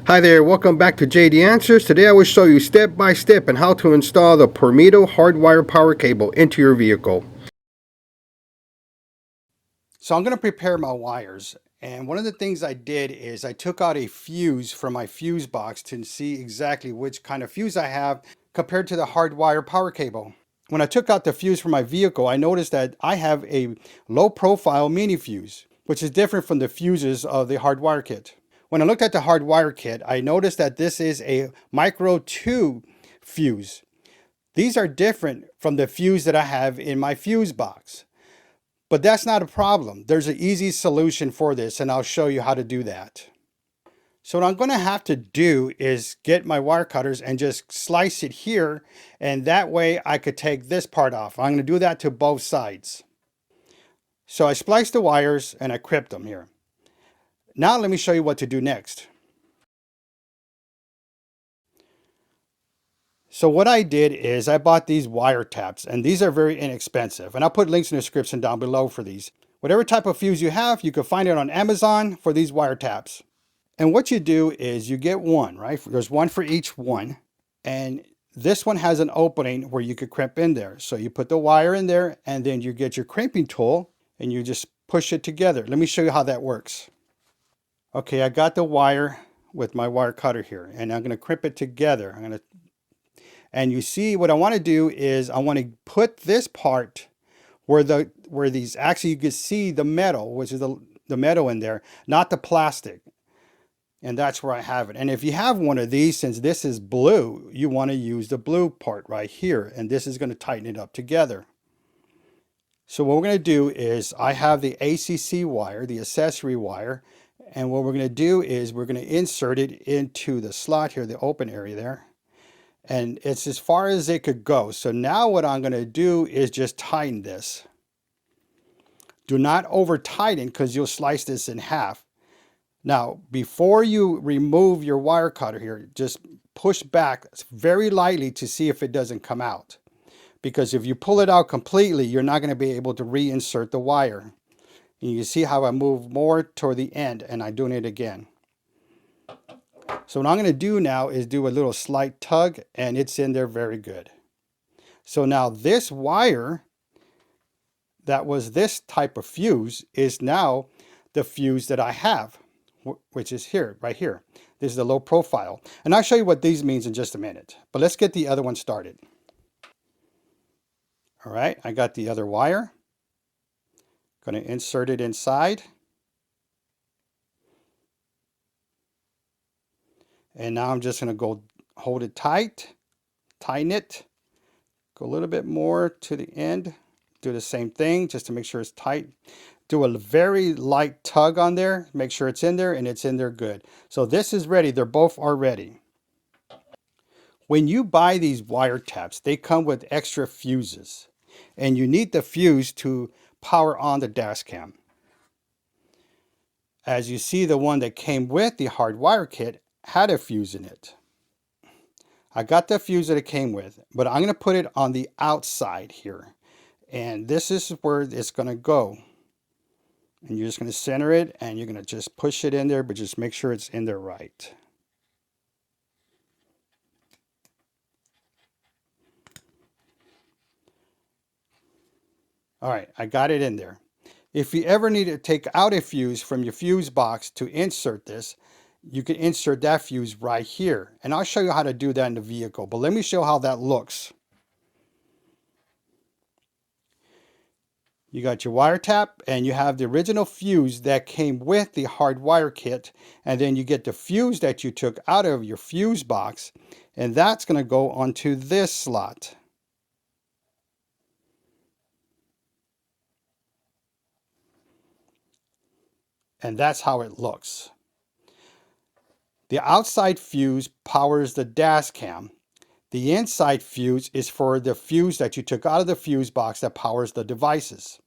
Hi there, welcome back to JD Answers. Today I will show you step by step on how to install the PORMIDO Hardwire power cable into your vehicle. So I'm going to prepare my wires, and one of the things I did is I took out a fuse from my fuse box to see exactly which kind of fuse I have compared to the hardwire power cable. When I took out the fuse from my vehicle, I noticed that I have a low profile mini fuse, which is different from the fuses of the hardwire kit. When I looked at the hardwire kit, I noticed that this is a micro 2 fuse. These are different from the fuse that I have in my fuse box. But that's not a problem. There's an easy solution for this, and I'll show you how to do that. So what I'm going to have to do is get my wire cutters and just slice it here, and that way I could take this part off. I'm going to do that to both sides. So I spliced the wires and I crimped them here. Now let me show you what to do next. So what I did is I bought these wire taps, and these are very inexpensive, and I'll put links in the description down below for these. Whatever type of fuse you have, you can find it on Amazon for these wire taps. And what you do is you get one, right? There's one for each one, and this one has an opening where you could crimp in there. So you put the wire in there, and then you get your crimping tool and you just push it together. Let me show you how that works. Okay, I got the wire with my wire cutter here, and I'm going to crimp it together. And you see what I want to do is I want to put this part where these actually you can see the metal, which is the metal in there, not the plastic. And that's where I have it. And if you have one of these, since this is blue, you want to use the blue part right here, and this is going to tighten it up together. So what we're going to do is I have the ACC wire, the accessory wire, and what we're going to do is we're going to insert it into the slot here, the open area there. And it's as far as it could go. So now what I'm going to do is just tighten this. Do not over tighten because you'll slice this in half. Now, before you remove your wire cutter here, just push back very lightly to see if it doesn't come out. Because if you pull it out completely, you're not going to be able to reinsert the wire. And you see how I move more toward the end, and I'm doing it again. So what I'm going to do now is do a little slight tug, and it's in there very good. So now this wire that was this type of fuse is now the fuse that I have, which is here, right here. This is the low profile. And I'll show you what these means in just a minute. But let's get the other one started. All right, I got the other wire. Going to insert it inside. And now I'm just going to go hold it tight, tighten it, go a little bit more to the end, do the same thing just to make sure it's tight. Do a very light tug on there, make sure it's in there, and it's in there good. So this is ready. They're both are ready. When you buy these wire taps, they come with extra fuses, and you need the fuse to power on the dash cam. As you see, the one that came with the hardwire kit had a fuse in it. I got the fuse that it came with, but I'm going to put it on the outside here. And this is where it's going to go. And you're just going to center it, and you're going to just push it in there, but just make sure it's in there right. All right, I got it in there. If you ever need to take out a fuse from your fuse box to insert this, you can insert that fuse right here. And I'll show you how to do that in the vehicle, but let me show how that looks. You got your wire tap, and you have the original fuse that came with the hardwire kit, and then you get the fuse that you took out of your fuse box, and that's going to go onto this slot. And that's how it looks. The outside fuse powers the dash cam. The inside fuse is for the fuse that you took out of the fuse box that powers the devices.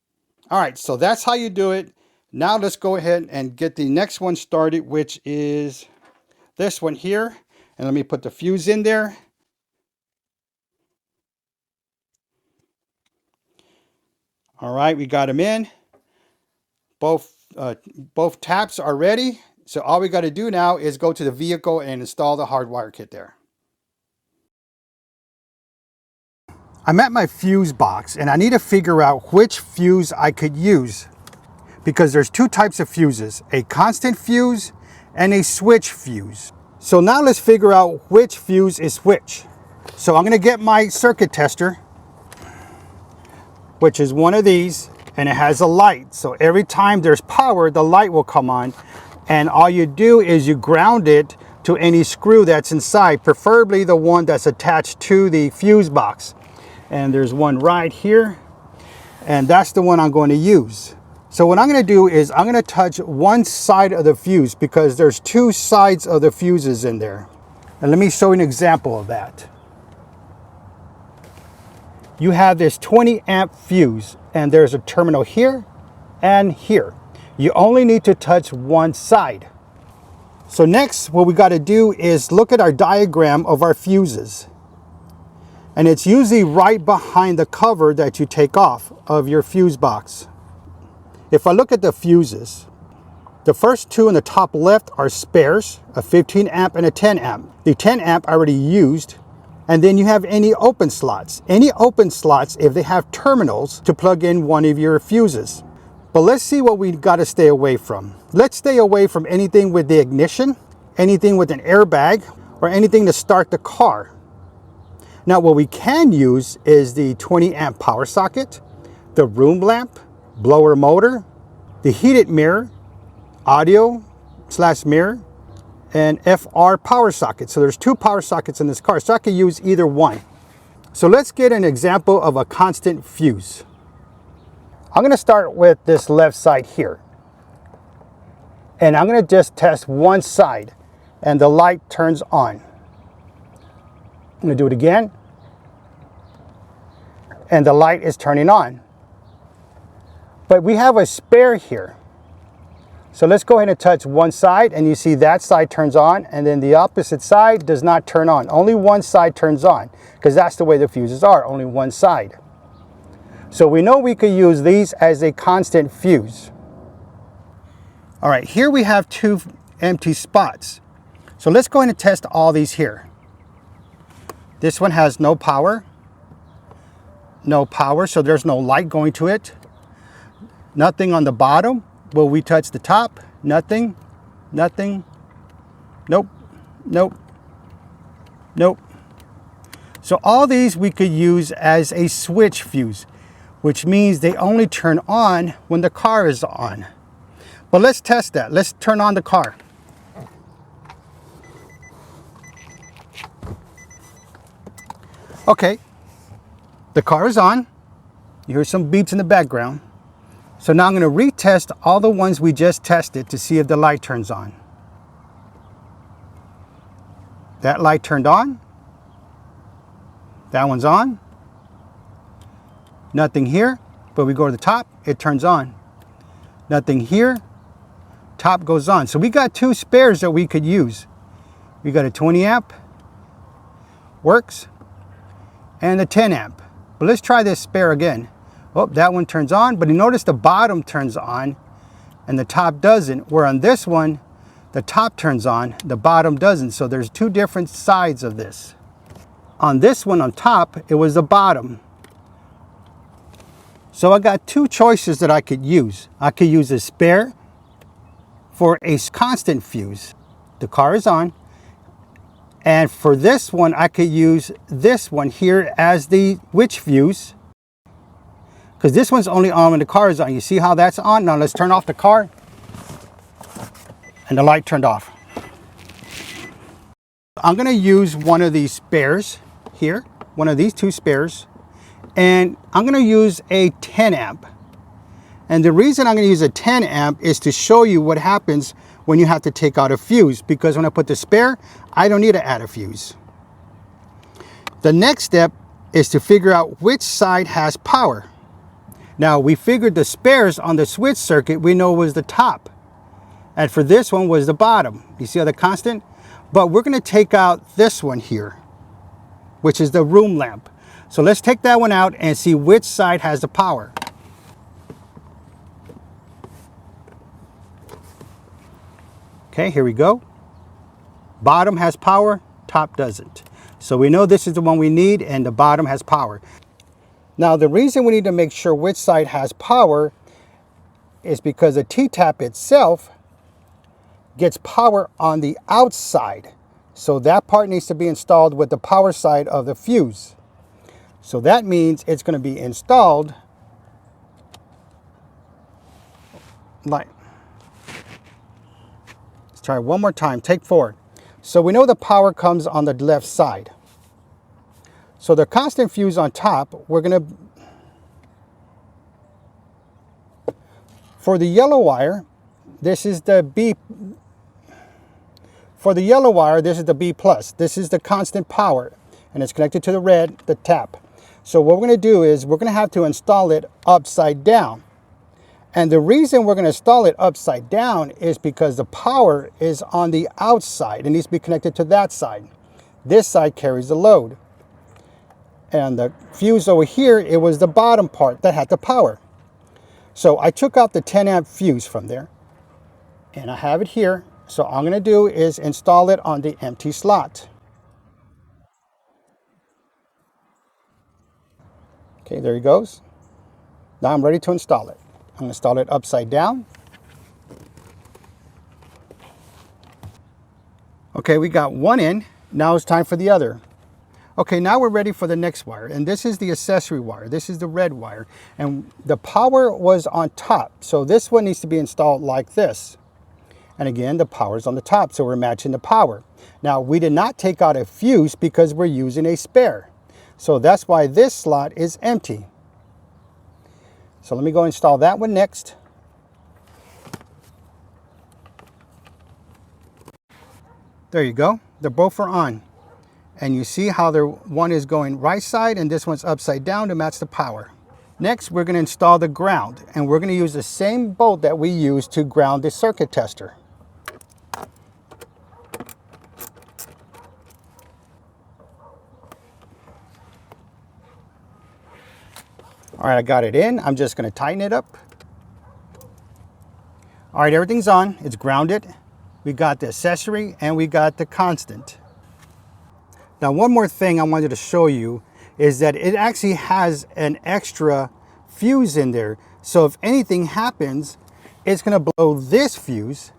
All right, so that's how you do it. Now let's go ahead and get the next one started, which is this one here. And let me put the fuse in there. All right, we got them in. Both taps are ready. So all we got to do now is go to the vehicle and install the hardwire kit there. I'm at my fuse box and I need to figure out which fuse I could use, because there's two types of fuses, a constant fuse and a switch fuse. So now let's figure out which fuse is which. So I'm going to get my circuit tester, which is one of these, and it has a light. So every time there's power, the light will come on, and all you do is you ground it to any screw that's inside, preferably the one that's attached to the fuse box. And there's one right here, and that's the one I'm going to use. So what I'm going to do is I'm going to touch one side of the fuse, because there's two sides of the fuses in there. And let me show you an example of that. You have this 20 amp fuse, and there's a terminal here and here. You only need to touch one side. So next, what we got to do is look at our diagram of our fuses. And it's usually right behind the cover that you take off of your fuse box. If I look at the fuses, the first two in the top left are spares, a 15 amp and a 10 amp. The 10 amp I already used. And then you have any open slots. Any open slots if they have terminals to plug in one of your fuses. But let's see what we got to stay away from. Let's stay away from anything with the ignition, anything with an airbag, or anything to start the car. Now what we can use is the 20 amp power socket, the room lamp, blower motor, the heated mirror, audio/mirror, and FR power socket. So there's two power sockets in this car, so I could use either one. So let's get an example of a constant fuse. I'm going to start with this left side here. And I'm going to just test one side, and the light turns on. I'm going to do it again. And the light is turning on. But we have a spare here. So let's go ahead and touch one side, and you see that side turns on, and then the opposite side does not turn on. Only one side turns on, because that's the way the fuses are, only one side. So we know we could use these as a constant fuse. All right, here we have two empty spots. So let's go ahead and test all these here. This one has no power, so there's no light going to it. Nothing on the bottom. Will we touch the top? Nothing, nothing, nope, nope, nope. So all these we could use as a switch fuse, which means they only turn on when the car is on. But let's test that. Let's turn on the car. Okay, the car is on. You hear some beeps in the background. So now I'm going to retest all the ones we just tested to see if the light turns on. That light turned on. That one's on. Nothing here, but we go to the top, it turns on. Nothing here, top goes on. So we got two spares that we could use. We got a 20 amp, works, and a 10 amp. But let's try this spare again. Oh, that one turns on, but you notice the bottom turns on and the top doesn't. Where on this one, the top turns on, the bottom doesn't. So there's two different sides of this. On this one on top, it was the bottom. So I got two choices that I could use. I could use a spare for a constant fuse. The car is on. And for this one, I could use this one here as the switch fuse, because this one's only on when the car is on. You see how that's on? Now let's turn off the car. And the light turned off. I'm going to use one of these spares here, one of these two spares, and I'm going to use a 10 amp. And the reason I'm going to use a 10 amp is to show you what happens when you have to take out a fuse, because when I put the spare, I don't need to add a fuse. The next step is to figure out which side has power. Now we figured the spares on the switch circuit we know was the top, and for this one was the bottom. You see how the constant? But we're going to take out this one here, which is the room lamp. So let's take that one out and see which side has the power. Okay, here we go. Bottom has power, top doesn't. So we know this is the one we need and the bottom has power. Now the reason we need to make sure which side has power is because the T-tap itself gets power on the outside. So that part needs to be installed with the power side of the fuse. So that means it's going to be installed like, let's try one more time, take 4. So we know the power comes on the left side. So the constant fuse on top, we're going to, for the yellow wire, this is the B. For the yellow wire, this is the B+. This is the constant power, and it's connected to the red, the tap. So what we're going to do is we're going to have to install it upside down. And the reason we're going to install it upside down is because the power is on the outside. It needs to be connected to that side. This side carries the load. And the fuse over here, it was the bottom part that had the power. So I took out the 10 amp fuse from there, and I have it here. So all I'm going to do is install it on the empty slot. Okay, there he goes. Now I'm ready to install it. I'm going to install it upside down. Okay, we got one in. Now it's time for the other. Okay, now we're ready for the next wire, and this is the accessory wire. This is the red wire, and the power was on top. So this one needs to be installed like this. And again, the power's on the top, so we're matching the power. Now, we did not take out a fuse because we're using a spare. So that's why this slot is empty. So let me go install that one next. There you go. They're both are on. And you see how one is going right side and this one's upside down to match the power. Next, we're going to install the ground, and we're going to use the same bolt that we used to ground the circuit tester. All right, I got it in. I'm just going to tighten it up. All right, everything's on. It's grounded. We got the accessory and we got the constant. Now, one more thing I wanted to show you is that it actually has an extra fuse in there. So if anything happens, it's going to blow this fuse,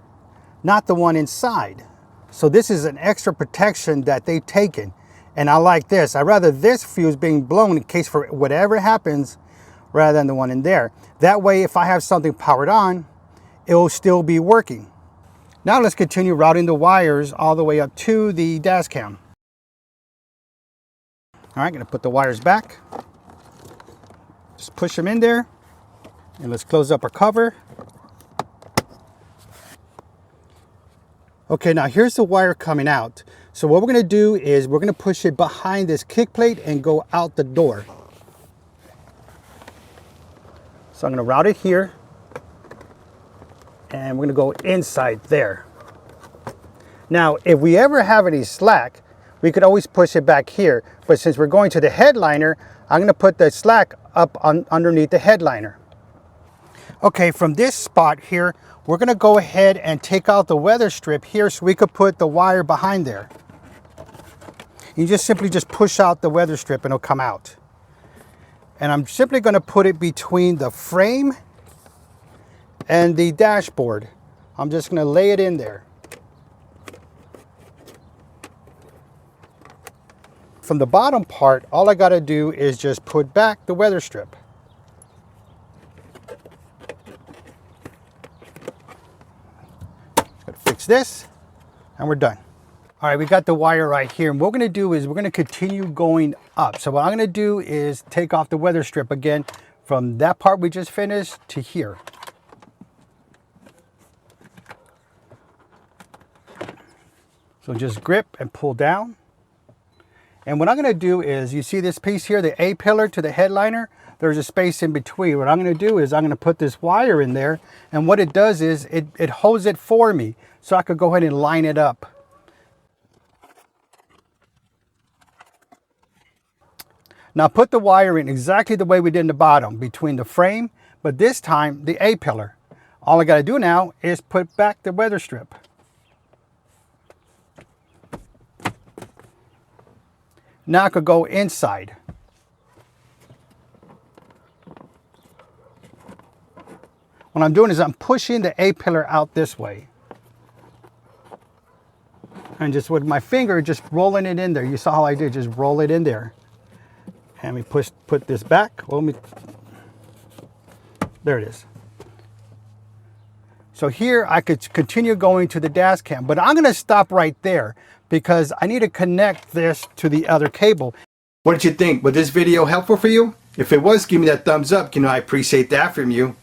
not the one inside. So this is an extra protection that they've taken. And I like this. I'd rather this fuse being blown in case for whatever happens rather than the one in there. That way, if I have something powered on, it will still be working. Now let's continue routing the wires all the way up to the dash cam. All right, gonna put the wires back. Just push them in there, and let's close up our cover. Okay, now here's the wire coming out. So what we're gonna do is we're gonna push it behind this kick plate and go out the door. So I'm gonna route it here, and we're gonna go inside there. Now, if we ever have any slack, we could always push it back here. But since we're going to the headliner, I'm gonna put the slack up underneath the headliner. Okay, from this spot here, we're gonna go ahead and take out the weather strip here so we could put the wire behind there. You just simply push out the weather strip and it'll come out. And I'm simply gonna put it between the frame and the dashboard. I'm just gonna lay it in there. From the bottom part, all I gotta do is just put back the weather strip. Just gotta fix this, and we're done. All right, we got the wire right here, and what we're gonna do is we're gonna continue going up. So what I'm gonna do is take off the weather strip again from that part we just finished to here. So just grip and pull down. And what I'm going to do is, you see this piece here, the A pillar to the headliner, there's a space in between. What I'm going to do is I'm going to put this wire in there, and what it does is it holds it for me so I could go ahead and line it up. Now put the wire in exactly the way we did in the bottom, between the frame, but this time the A pillar. All I got to do now is put back the weather strip. Now I could go inside. What I'm doing is I'm pushing the A-pillar out this way. And just with my finger, just rolling it in there. You saw how I did, just roll it in there. And we put this back. There it is. So here I could continue going to the dash cam, but I'm gonna stop right there because I need to connect this to the other cable. What did you think? Was this video helpful for you? If it was, give me that thumbs up. You know, I appreciate that from you.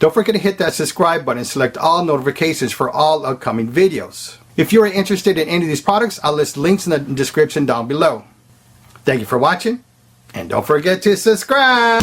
Don't forget to hit that subscribe button and select all notifications for all upcoming videos. If you are interested in any of these products, I'll list links in the description down below. Thank you for watching, and don't forget to subscribe.